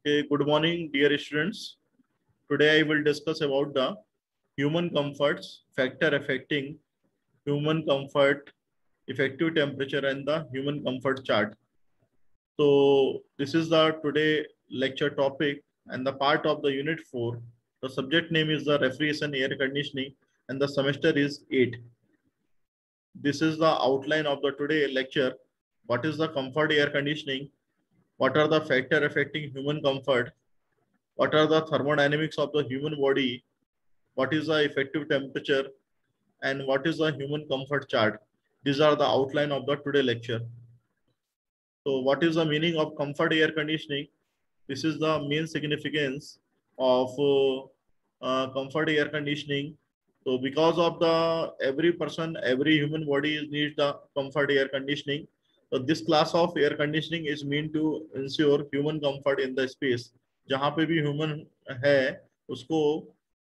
Okay, good morning, dear students. Today I will discuss about the human comforts factor affecting human comfort, effective temperature, and the human comfort chart. So this is the today lecture topic and the part of the unit 4. The subject name is the refrigeration air conditioning and the semester is 8. This is the outline of the today lecture. What is the comfort air conditioning? What are the factor affecting human comfort? What are the thermodynamics of the human body? What is the effective temperature? And what is the human comfort chart? These are the outline of the today lecture. So what is the meaning of comfort air conditioning? This is the main significance of comfort air conditioning. So because of the every person, every human body needs the comfort air conditioning. So this class of air conditioning is meant to ensure human comfort in the space. जहाँ पे भी human है उसको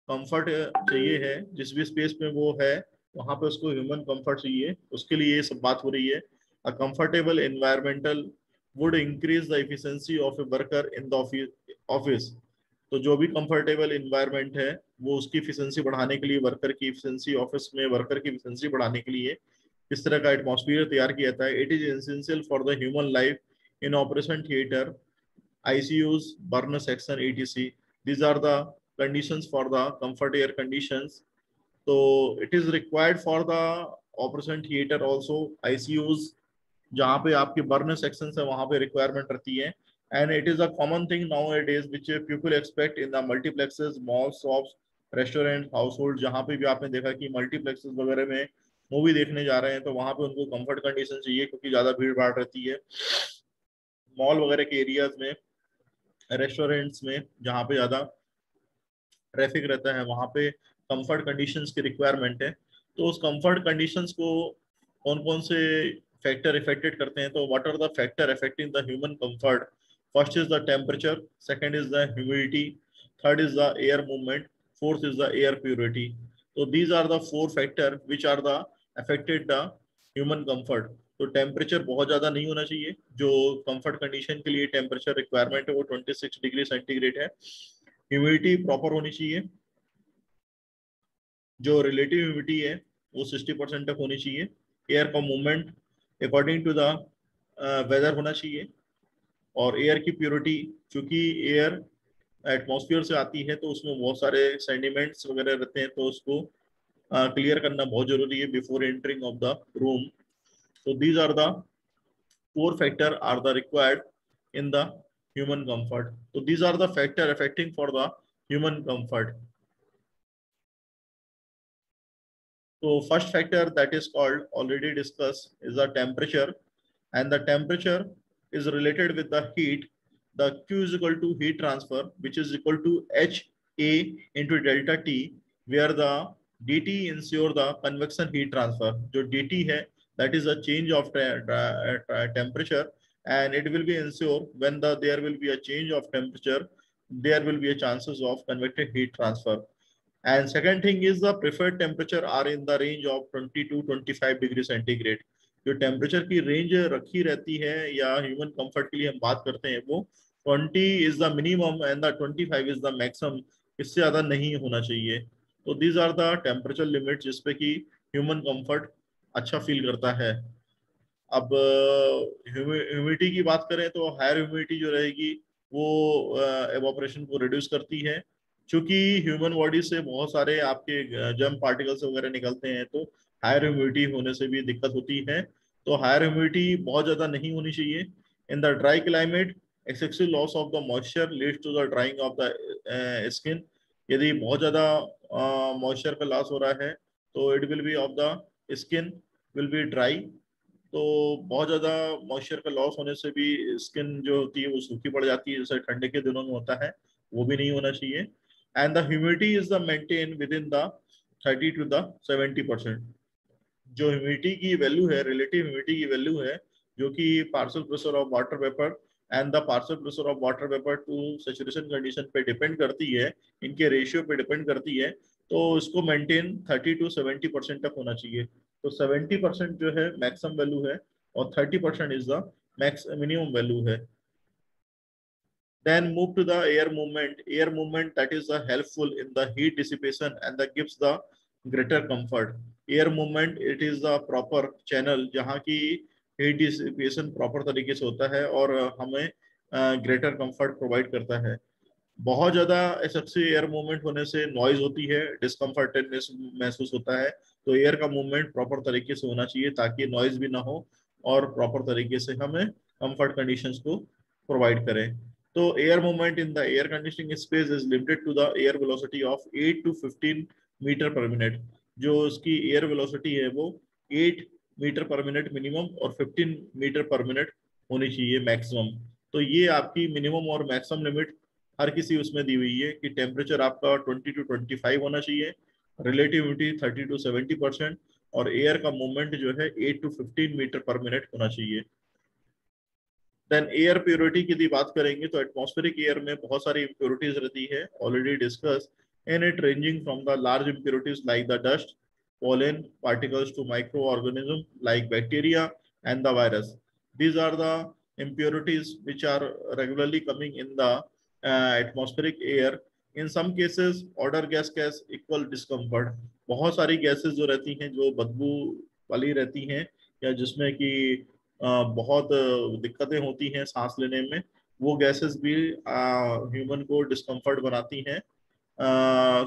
comfort चाहिए है, जिस भी space में वो है वहाँ पे उसको ह्यूमन कंफर्ट चाहिए, उसके लिए ये सब बात हो रही है. A comfortable environmental would increase the efficiency of a worker in the office. तो जो भी कंफर्टेबल इन्वायरमेंट है वो उसकी एफिशिएंसी बढ़ाने के लिए, वर्कर की एफिशिएंसी, ऑफिस में वर्कर की एफिशिएंसी बढ़ाने के लिए इस तरह का एटमॉस्फेयर तैयार किया जाता है. It is essential for the human life in operation theatre, ICUs, burner section, etc. These are the conditions for the comfort air conditions. So it is required for the operation theater also, ICUs, जहाँ पे आपके burner section है वहां पे requirement रहती है. And it is a common thing now it is which people expect in the multiplexes, mall, shops, restaurant, house hold. जहाँ पे भी आपने देखा कि मल्टीप्लेक्सेस वगैरह में मूवी देखने जा रहे हैं तो वहां पे उनको कंफर्ट कंडीशन चाहिए क्योंकि ज्यादा भीड़ भाड़ रहती है. मॉल वगैरह के एरियाज में, रेस्टोरेंट्स में जहाँ पे ज्यादा ट्रैफिक रहता है वहां पे कंफर्ट कंडीशंस की रिक्वायरमेंट है. तो उस कंफर्ट कंडीशंस को कौन कौन से फैक्टर इफेक्टेड करते हैं? तो what are the factor affecting the human comfort? First is the temperature, second is the humidity, third is the air movement, fourth is the air purity. तो these are the four factor which are the affected the human comfort. तो temperature बहुत ज्यादा नहीं होना चाहिए. जो comfort condition के लिए टेम्परेचर रिक्वायरमेंट है वो 26 डिग्री सेंटीग्रेड है. ह्यूमिडिटी प्रॉपर होनी चाहिए. जो रिलेटिव ह्यूमिडिटी है वो 60% तक होनी चाहिए. एयर का movement according to the weather होना चाहिए. और एयर की प्योरिटी, चूंकि एयर एटमॉस्फेयर से आती है तो उसमें बहुत सारे सेंडिमेंट्स वगैरह रहते हैं तो उसको क्लियर करना बहुत जरूरी है before entering of the room. So these are the four factor are the required in the human comfort. So these are the factor affecting for the human comfort. So first factor that is called already discussed is the temperature, and the temperature is related with the heat. The Q is equal to heat transfer, which is equal to HA into delta T, where the dt ensure the convection heat transfer. जो dt है that is a change of temperature, and it will be ensure when there will be a change of temperature, there will be a chances of convective heat transfer. And second thing is the preferred temperature are in the range of 20 to 25 degree centigrade. जो temperature की range रखी रहती है या human comfort के लिए हम बात करते हैं वो 20 is the minimum and the 25 is the maximum. इससे ज्यादा नहीं होना चाहिए. तो these are the temperature limit जिसपे कि ह्यूमन कंफर्ट अच्छा फील करता है. अब ह्यूमिडिटी की बात करें तो हायर ह्यूमिडिटी जो रहेगी वो एवोपरेशन को रिड्यूस करती है. क्योंकि ह्यूमन बॉडी से बहुत सारे आपके जर्म पार्टिकल्स वगैरह निकलते हैं तो हायर ह्यूमिडिटी होने से भी दिक्कत होती है. तो हायर ह्यूमिडिटी बहुत ज्यादा नहीं होनी चाहिए. In the dry climate excessive loss of the moisture leads to the drying of the skin. यदि बहुत ज्यादा मॉइस्चर का लॉस हो रहा है तो it will be of the skin will be dry. तो बहुत ज्यादा मॉइस्चर का लॉस होने से भी स्किन जो होती है वो सूखी पड़ जाती है, जैसे ठंडे के दिनों में होता है. वो भी नहीं होना चाहिए. And the humidity is the maintain with in the 30 to the 70%. जो ह्यूमिडिटी की वैल्यू है, रिलेटिव ह्यूमिडिटी की वैल्यू है, जो कि partial pressure of water vapour and the partial pressure of water vapour to saturation condition पे depend करती है, इनके रेशियो पे डिपेंड करती है. तो इसको मेंटेन 30 to 70% तक होना चाहिए. तो 70% जो है मैक्सिमम वैल्यू है और 30% is the max minimum value है. Then move to the air movement. Air movement that is helpful in the heat dissipation and that gives the greater comfort. Air movement it is the proper channel जहाँ की heat dissipation proper तरीके से होता है और हमें greater comfort provide करता है. बहुत ज्यादा एक्सेसिव एयर मूवमेंट होने से नॉइज होती है, डिस्कम्फर्टेडनेस महसूस होता है. तो एयर का मूवमेंट प्रॉपर तरीके से होना चाहिए ताकि नॉइज भी ना हो और प्रॉपर तरीके से हमें कंफर्ट कंडीशंस को प्रोवाइड करें. तो air movement in the air conditioning space is limited to the air velocity of 8 to 15 metre per minute. जो उसकी एयर वेलोसिटी है वो 8 मीटर पर मिनट मिनिमम और 15 मीटर पर मिनट होनी चाहिए मैक्सिमम. तो ये आपकी मिनिमम और मैक्सिमम लिमिट हर किसी उसमें दी हुई है कि टेम्परेचर आपका 20 to 25 होना चाहिए, रिलेटिविटी 30 to 70% और एयर का मूवमेंट जो है 8 to 15 मीटर पर मिनट होना चाहिए. देन एयर प्योरिटी की बात करेंगे तो एटमॉस्फेरिक एयर में बहुत सारी इम्प्योरिटीज रहती है, already discuss in it, ranging from the large impurities like the dust, pollen particles to microorganisms like bacteria and the virus. These are the impurities which are regularly coming in the atmospheric air. In some cases odor gas cause equal discomfort. बहुत सारी gases जो रहती हैं जो बदबू वाली रहती हैं या जिसमें कि बहुत दिक्कतें होती हैं सांस लेने में, वो गैसेस भी ह्यूमन को डिस्कम्फर्ट बनाती हैं.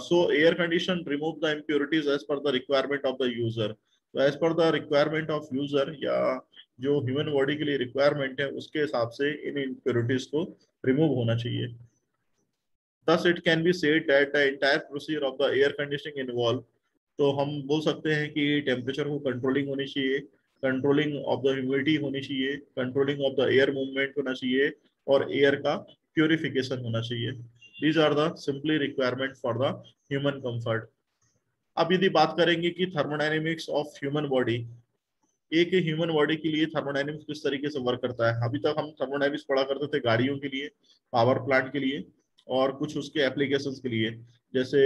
So air condition remove the impurities as per the requirement of the user. So as per the requirement of user या जो ह्यूमन बॉडी के लिए रिक्वायरमेंट है उसके हिसाब से इन impurities को रिमूव होना चाहिए. Thus it can be said that the entire procedure of the air conditioning involve. तो हम बोल सकते हैं कि टेम्परेचर को कंट्रोलिंग होनी चाहिए, कंट्रोलिंग ऑफ द ह्यूमिडिटी होनी चाहिए, controlling of the air movement होना चाहिए और एयर का प्योरिफिकेशन होना चाहिए. These are the simply requirement for the human comfort. अब यदि बात करेंगे कि थर्मोडायनेमिक्स ऑफ ह्यूमन बॉडी, एक ह्यूमन बॉडी के लिए थर्मोडायनेमिक्स किस तरीके से वर्क करता है. अभी तक हम थर्मोडायनेमिक्स पढ़ा करते थे गाड़ियों के लिए, पावर प्लांट के लिए और कुछ उसके एप्लीकेशंस के लिए. जैसे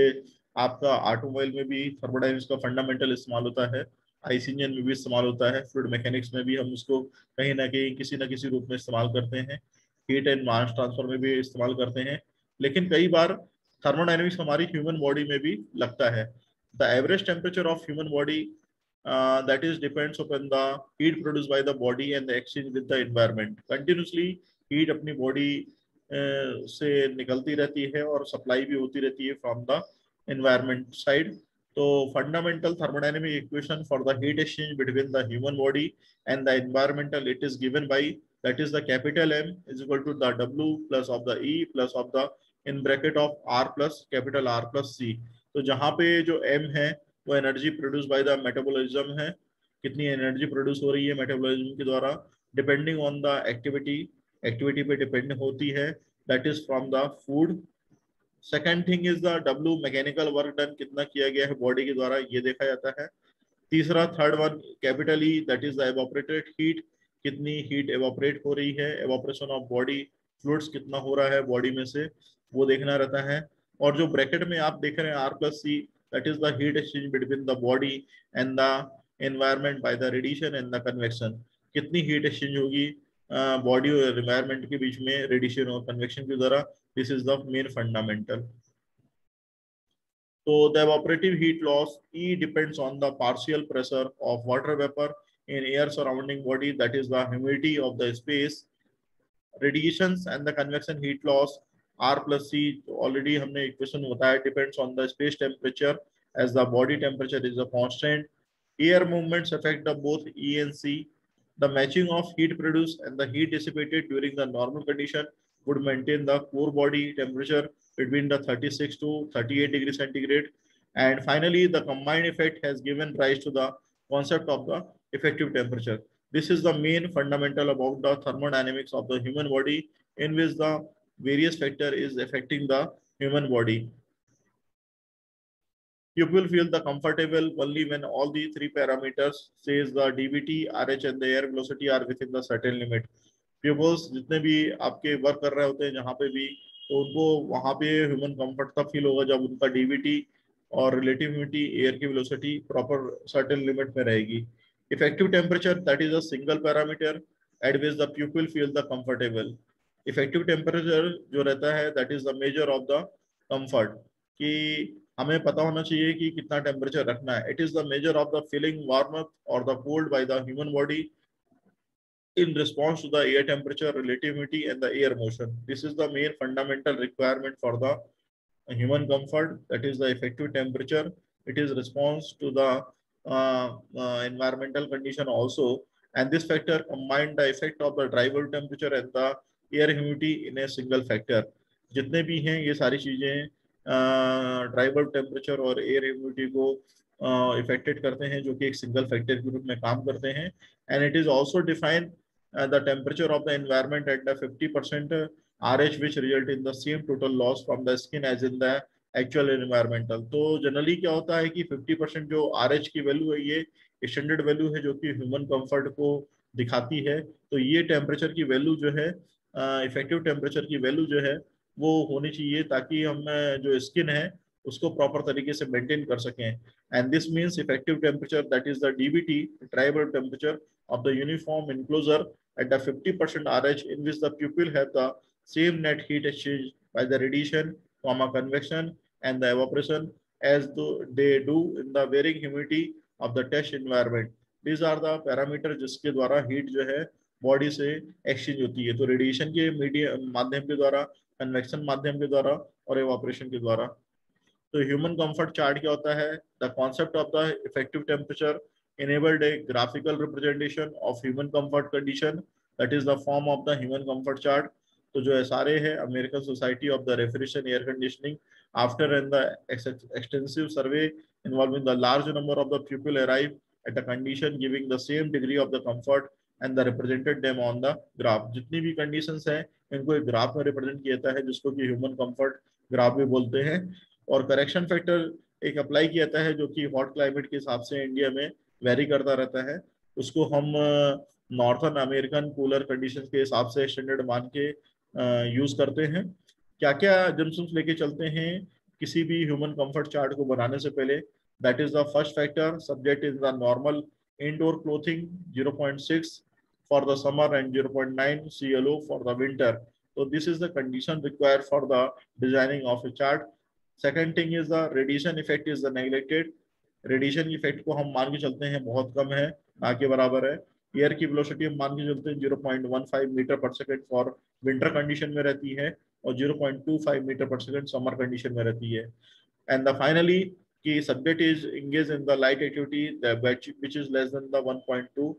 आपका ऑटोमोबाइल में भी थर्मोडायनेमिक्स का फंडामेंटल इस्तेमाल होता है, आईसी इंजन में भी इस्तेमाल होता है, फ्लूइड मैकेनिक्स में भी हम उसको कहीं ना कहीं किसी न किसी रूप में इस्तेमाल करते हैं, हीट एंड मास ट्रांसफर में भी इस्तेमाल करते हैं. लेकिन कई बार थर्मोडायनेमिक्स हमारी ह्यूमन बॉडी में भी लगता है. The average temperature of human body that is depends upon the heat produced by the body and the exchange with the environment. Continuously heat अपनी body से निकलती रहती है और सप्लाई भी होती रहती है from the environment side. तो fundamental thermodynamic equation for the heat exchange between the human body and the environmental it is given by, that is the capital M is equal to the W plus of the E plus of the in bracket of R plus capital R plus C. तो जहाँ पे जो M है वो energy produce by the metabolism है, कितनी energy produce हो रही है मेटाबॉलिज्म के द्वारा, depending on the activity, activity पे डिपेंड होती है, that is from the food. Second thing is the W, mechanical work done कितना किया गया है बॉडी के द्वारा, ये देखा जाता है. तीसरा third one capital E, that is the evaporated heat, कितनी हीट एवापोरेट हो रही है, एवापोरेशन ऑफ बॉडी फ्लूइड्स कितना हो रहा है बॉडी में से, वो देखना रहता है. और जो ब्रैकेट में आप देख रहे हैं R plus C, that is the heat exchange between the body and the environment by the radiation and the convection. कितनी हीट एक्सचेंज होगी बॉडी और एनवायरनमेंट के बीच में रेडिएशन और कन्वेक्शन के द्वारा, this is the main fundamental. तो the evaporative heat loss E depends on the partial pressure of water vapor in air surrounding body, that is the humidity of the space, radiations and the convection heat loss R plus C. already हमने equation बताया, depends on the space temperature as the body temperature is a constant. Air movements affect the both E and C. The matching of heat produced and the heat dissipated during the normal condition would maintain the core body temperature between the 36 to 38 degrees centigrade. And finally, the combined effect has given rise to the concept of the effective temperature. This is the main fundamental about the thermodynamics of the human body, in which the various factor is affecting the human body. People feel the comfortable only when all the three parameters says the dBT, RH and the air velocity are within the certain limit. Pupils जितने भी आपके work कर रहे होते हैं जहाँ पे भी, तो उनको वहाँ पे ह्यूमन कंफर्ट तब फील होगा जब उनका डीबीटी और रिलेटिव ह्यूमिडिटी, एयर की वेलोसिटी प्रॉपर सर्टेन लिमिट में रहेगी. Effective temperature that is a single parameter at which the pupil feel the comfortable. Effective temperature जो रहता है that is the measure of the comfort, कि हमें पता होना चाहिए कि कितना टेम्परेचर रखना है. It is the measure of the feeling warmth और the cold by the human body in response to the air temperature, relativity, and the air motion. This is the main fundamental requirement for the human comfort, that is the effective temperature. It is response to the environmental condition also, and this factor combine the effect of the drivable temperature and the air humidity in a single factor. जितने भी हैं ये सारी चीजें dribble temperature और air humidity को affected करते हैं, जो कि एक सिंगल फैक्टर के रूप में काम करते हैं. And it is also define the temperature of the environment at the 50% RH, which result in the same total loss from the skin as in the actual environmental. तो जनरली क्या होता है कि 50% जो RH की वैल्यू है ये standard value है जो कि ह्यूमन कंफर्ट को दिखाती है. तो ये टेम्परेचर की वैल्यू जो है, इफेक्टिव टेम्परेचर की वैल्यू जो है वो होनी चाहिए ताकि हम जो स्किन है उसको प्रॉपर तरीके से मेंटेन कर सकें. And this means effective temperature that is the DBT, dribble temperature of the uniform enclosure at the 50% RH in which the pupil have the same net heat exchange by the radiation, convection and the evaporation as they do in the varying humidity of the test environment. These are the parameters जिसके द्वारा heat जो है body से exchange होती है. तो radiation के medium माध्यम के द्वारा, कन्वेक्शन माध्यम के द्वारा और एवापोरेशन के द्वारा. तो ह्यूमन कंफर्ट चार्ट क्या होता है? The concept of the effective temperature enabled a graphical representation of human comfort condition, that is the form of the human comfort chart. तो जो SRA है, American society of the refrigeration air conditioning, after and the extensive survey involving the large number of the people arrive at a condition giving the same degree of the comfort and the represented them on the graph. जितनी भी conditions हैं इनको एक graph में represent किया जाता है जिसको कि ह्यूमन कंफर्ट ग्राफ भी बोलते हैं. और करेक्शन फैक्टर एक अप्लाई किया जाता है जो कि हॉट क्लाइमेट के हिसाब से इंडिया में वेरी करता रहता है. उसको हम नॉर्थन अमेरिकन कूलर कंडीशन के हिसाब से स्टैंडर्ड मान के यूज करते हैं. क्या क्या जम्पसूट्स लेके चलते हैं किसी भी ह्यूमन कंफर्ट चार्ट को बनाने से पहले? That is the first factor, subject is the normal indoor clothing 0.6 for the summer and 0.9 CLO for the winter. तो this is the condition required for the designing of a chart. Second thing is the radiation effect is the neglected. Radiation effect को हम मान के चलते हैं बहुत कम है, ना के बराबर है. एयर की वेलोसिटी हम मान के चलते हैं 0.15 मीटर पर सेकंड फॉर विंटर कंडीशन में रहती है और 0.25 मीटर पर सेकंड समर कंडीशन में रहती है. एंड द फाइनली कि subject is engage in the light activity which is less than the 1.2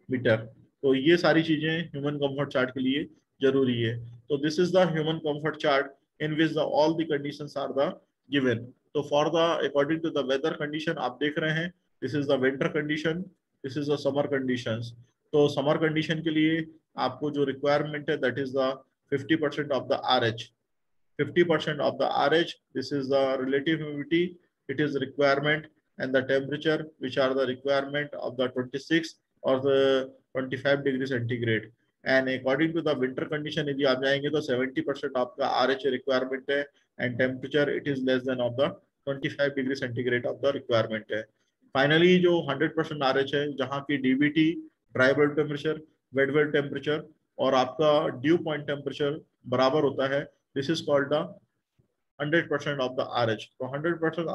metre. तो ये सारी चीजें ह्यूमन कंफर्ट चार्ट के लिए जरूरी है. तो this is the human comfort chart in which the all the conditions are the given. तो for the according to the weather condition आप देख रहे हैं, this is the winter condition, this is the summer conditions. तो summer condition के लिए आपको जो रिक्वायरमेंट है that is the 50% of the RH. 50% of the RH, this is the relative humidity, it is requirement, and the temperature which are the requirement of the 26 or the 25 degree centigrade. And according to the winter condition यदि आप जाएंगे तो 70% आपका RH requirement है and temperature it is less than of the 25 degree centigrade of the requirement है. Finally जो 100% RH है जहाँ की DBT dry bulb temperature, wet bulb temperature और आपका ड्यू पॉइंट टेम्परेचर बराबर होता है. This is called the 100% of the RH. So 100%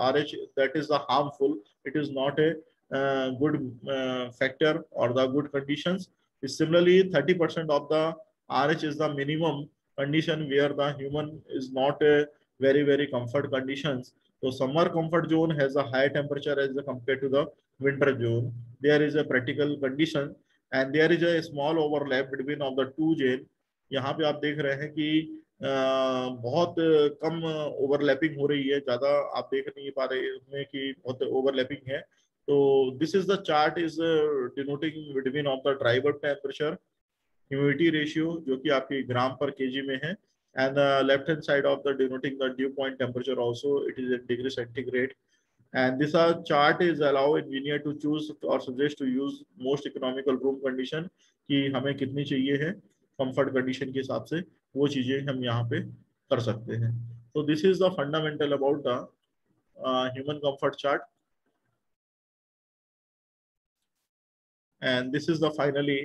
RH that is the harmful. It is not a good factor or the good conditions. Similarly, 30% of the RH is the minimum condition where the human is not a very comfort conditions. So summer comfort zone has a higher temperature as compared to the winter zone. There is a practical condition and there is a small overlap between of the two zone. यहाँ पे आप देख रहे हैं कि बहुत कम overlapping हो रही है, ज्यादा आप देख नहीं पा रहे हैं कि बहुत ओवरलैपिंग है. तो this is the chart is denoting between of the dry bulb temperature, humidity ratio जो कि आपकी ग्राम पर केजी में है, and left hand side of the denoting the due point temperature also it is in degree centigrade. And this chart is allow engineer to choose or suggest to use most economical room condition कि हमें कितनी चाहिए है comfort condition के हिसाब से, वो चीजें हम यहाँ पे कर सकते हैं. तो this is the fundamental about the human comfort chart. And this is the finally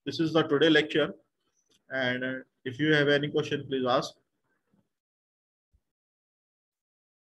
This is the today lecture, and if you have any question, please ask.